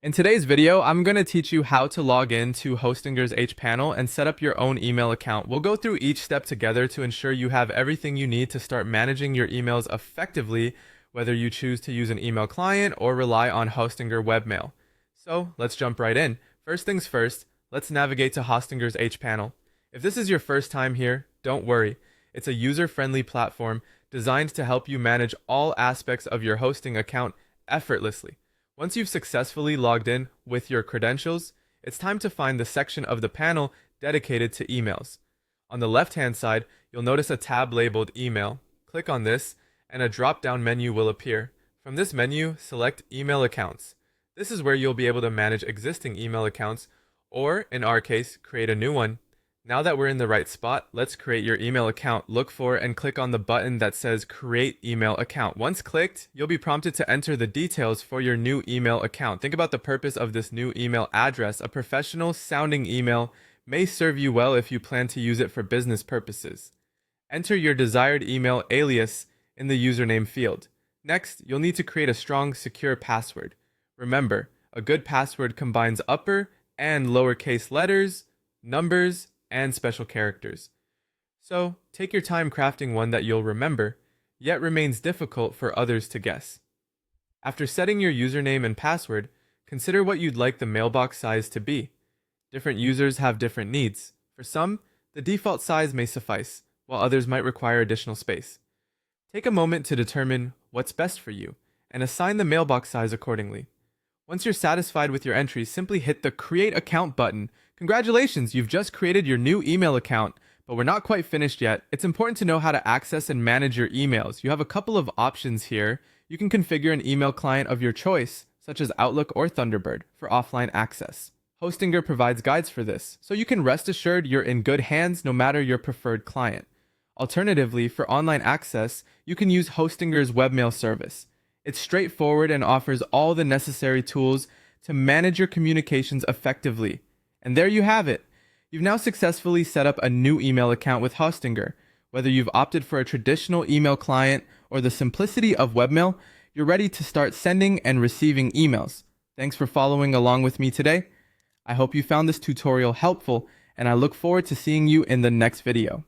In today's video, I'm going to teach you how to log in to Hostinger's hPanel and set up your own email account. We'll go through each step together to ensure you have everything you need to start managing your emails effectively, whether you choose to use an email client or rely on Hostinger webmail. So let's jump right in. First things first, let's navigate to Hostinger's hPanel. If this is your first time here, don't worry. It's a user-friendly platform designed to help you manage all aspects of your hosting account effortlessly. Once you've successfully logged in with your credentials, it's time to find the section of the panel dedicated to emails. On the left-hand side, you'll notice a tab labeled Email. Click on this, and a drop-down menu will appear. From this menu, select Email Accounts. This is where you'll be able to manage existing email accounts, or, in our case, create a new one. Now that we're in the right spot, let's create your email account. Look for and click on the button that says Create Email Account. Once clicked, you'll be prompted to enter the details for your new email account. Think about the purpose of this new email address. A professional sounding email may serve you well if you plan to use it for business purposes. Enter your desired email alias in the username field. Next, you'll need to create a strong, secure password. Remember, a good password combines upper and lowercase letters, numbers, and special characters. So, take your time crafting one that you'll remember, yet remains difficult for others to guess. After setting your username and password, consider what you'd like the mailbox size to be. Different users have different needs. For some, the default size may suffice, while others might require additional space. Take a moment to determine what's best for you, and assign the mailbox size accordingly. Once you're satisfied with your entries, simply hit the Create Account button. Congratulations, you've just created your new email account, but we're not quite finished yet. It's important to know how to access and manage your emails. You have a couple of options here. You can configure an email client of your choice, such as Outlook or Thunderbird, for offline access. Hostinger provides guides for this, so you can rest assured you're in good hands no matter your preferred client. Alternatively, for online access, you can use Hostinger's webmail service. It's straightforward and offers all the necessary tools to manage your communications effectively. And there you have it. You've now successfully set up a new email account with Hostinger. Whether you've opted for a traditional email client or the simplicity of webmail, you're ready to start sending and receiving emails. Thanks for following along with me today. I hope you found this tutorial helpful, and I look forward to seeing you in the next video.